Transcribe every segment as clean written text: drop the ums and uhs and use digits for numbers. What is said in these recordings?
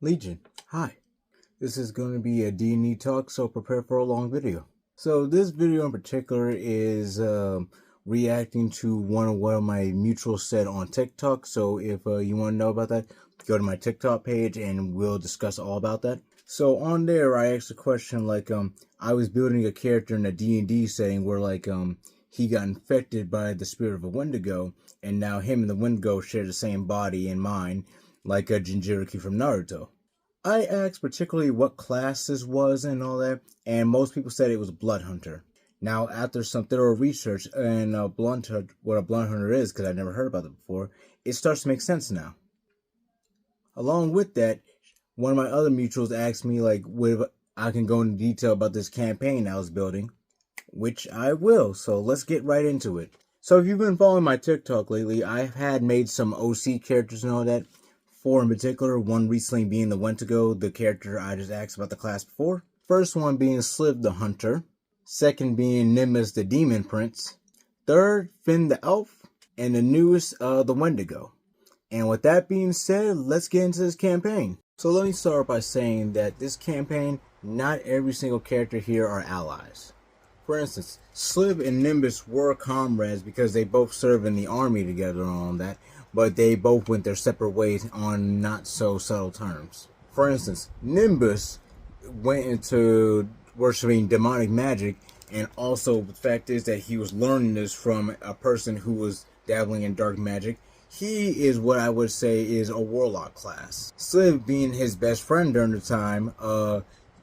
Legion, hi. This is going to be a D&D talk, so prepare for a long video. So this video in particular is reacting to one of what my mutuals said on TikTok. So if you want to know about that, go to my TikTok page and we'll discuss all about that. So on there, I asked a question like, I was building a character in a D&D setting where he got infected by the spirit of a Wendigo, and now him and the Wendigo share the same body and mind, like a Jinchuriki from Naruto. I asked particularly what class this was and all that, and most people said it was Blood Hunter. Now, after some thorough research and what a Blood Hunter is, because I've never heard about it before, it starts to make sense now. Along with that, one of my other mutuals asked me like if I can go into detail about this campaign I was building, which I will. So let's get right into it. So if you've been following my TikTok lately, I've had made some OC characters and all that. Four in particular, one recently being the Wendigo, the character I just asked about the class before. First one being Sliv the Hunter. Second being Nimbus the Demon Prince. Third, Finn the Elf. And the newest, the Wendigo. And with that being said, let's get into this campaign. So let me start by saying that this campaign, not every single character here are allies. For instance, Sliv and Nimbus were comrades because they both served in the army together and all that, but they both went their separate ways on not so subtle terms. For instance, Nimbus went into worshiping demonic magic, and also the fact is that he was learning this from a person who was dabbling in dark magic. He is what I would say is a warlock class. Sliv, being his best friend during the time,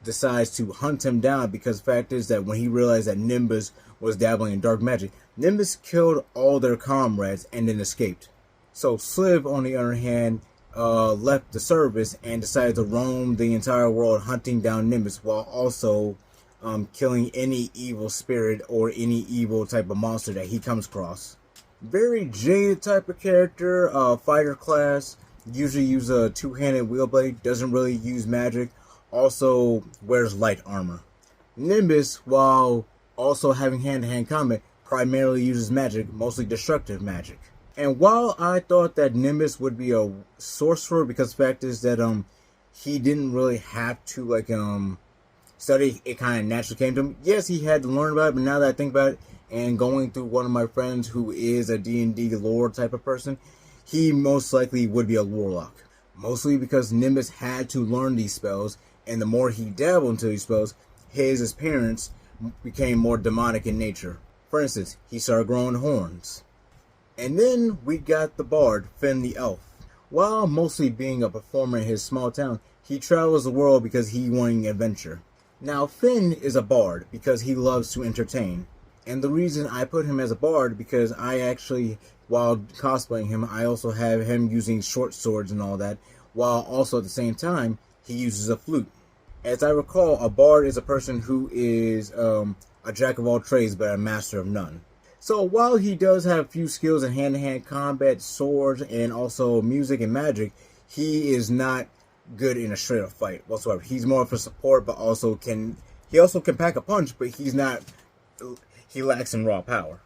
decides to hunt him down because the fact is that when he realized that Nimbus was dabbling in dark magic, Nimbus killed all their comrades and then escaped. So Sliv, on the other hand, left the service and decided to roam the entire world hunting down Nimbus while also killing any evil spirit or any evil type of monster that he comes across. Very jaded type of character, fighter class, usually use a two-handed wheelblade, doesn't really use magic, also wears light armor. Nimbus, while also having hand-to-hand combat, primarily uses magic, mostly destructive magic. And while I thought that Nimbus would be a sorcerer, because the fact is that he didn't really have to study, it kind of naturally came to him. Yes, he had to learn about it, but now that I think about it, and going through one of my friends who is a D&D lore type of person, he most likely would be a warlock. Mostly because Nimbus had to learn these spells, and the more he dabbled into these spells, his appearance became more demonic in nature. For instance, he started growing horns. And then we got the bard, Finn the Elf. While mostly being a performer in his small town, he travels the world because he wanting adventure. Now Finn is a bard because he loves to entertain. And the reason I put him as a bard because I actually, while cosplaying him, I also have him using short swords and all that, while also at the same time, he uses a flute. As I recall, a bard is a person who is a jack of all trades but a master of none. So while he does have a few skills in hand-to-hand combat, swords, and also music and magic, he is not good in a straight-up fight whatsoever. He's more of a support, but also can pack a punch, but he lacks in raw power.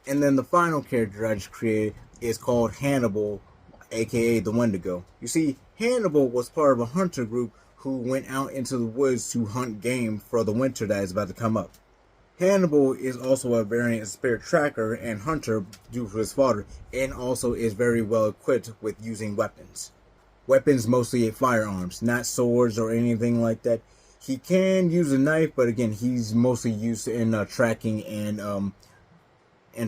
And then the final character I just created is called Hannibal, aka the Wendigo. You see, Hannibal was part of a hunter group who went out into the woods to hunt game for the winter that is about to come up. Hannibal is also a variant spirit tracker and hunter due to his father, and also is very well equipped with using weapons. Weapons mostly firearms, not swords or anything like that. He can use a knife, but again, he's mostly used in tracking and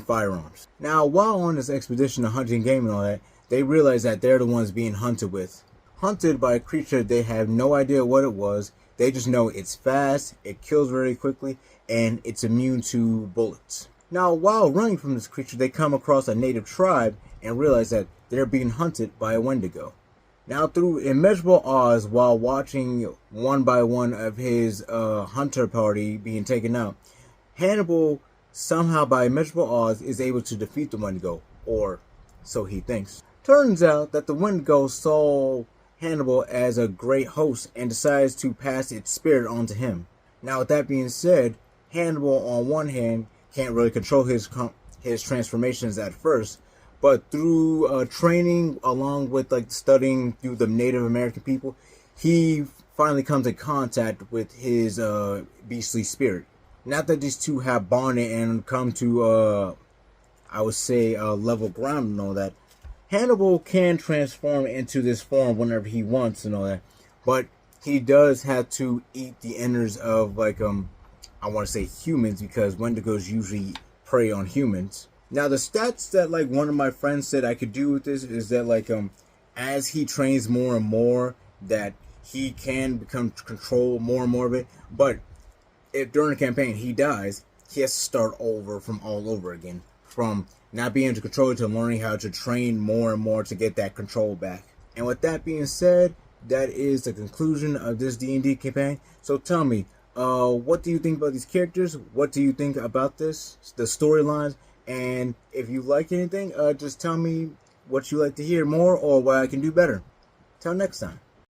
firearms. Now, while on this expedition of hunting game and all that, they realize that they're the ones being hunted with. Hunted by a creature they have no idea what it was. They just know it's fast, it kills very quickly, and it's immune to bullets. Now, while running from this creature, they come across a native tribe and realize that they're being hunted by a Wendigo. Now, through immeasurable odds, while watching one by one of his hunter party being taken out, Hannibal, somehow by immeasurable odds, is able to defeat the Wendigo, or so he thinks. Turns out that the Wendigo saw Hannibal as a great host and decides to pass its spirit on to him. Now, with that being said, Hannibal, on one hand, can't really control his transformations at first, but through training along with studying through the Native American people, he finally comes in contact with his beastly spirit. Not that these two have bonded and come to, I would say, level ground and all that. Hannibal can transform into this form whenever he wants and all that, but he does have to eat the innards of, like, I want to say humans, because Wendigos usually prey on humans. Now, the stats that, like, one of my friends said I could do with this is that, like, as he trains more and more, that he can control more and more of it. But if during the campaign he dies, he has to start over from all over again, from not being able to control it to learning how to train more and more to get that control back. And with that being said, that is the conclusion of this D&D campaign. So tell me, what do you think about these characters? What do you think about this, the storylines? And if you like anything, just tell me what you like to hear more or what I can do better. Till next time.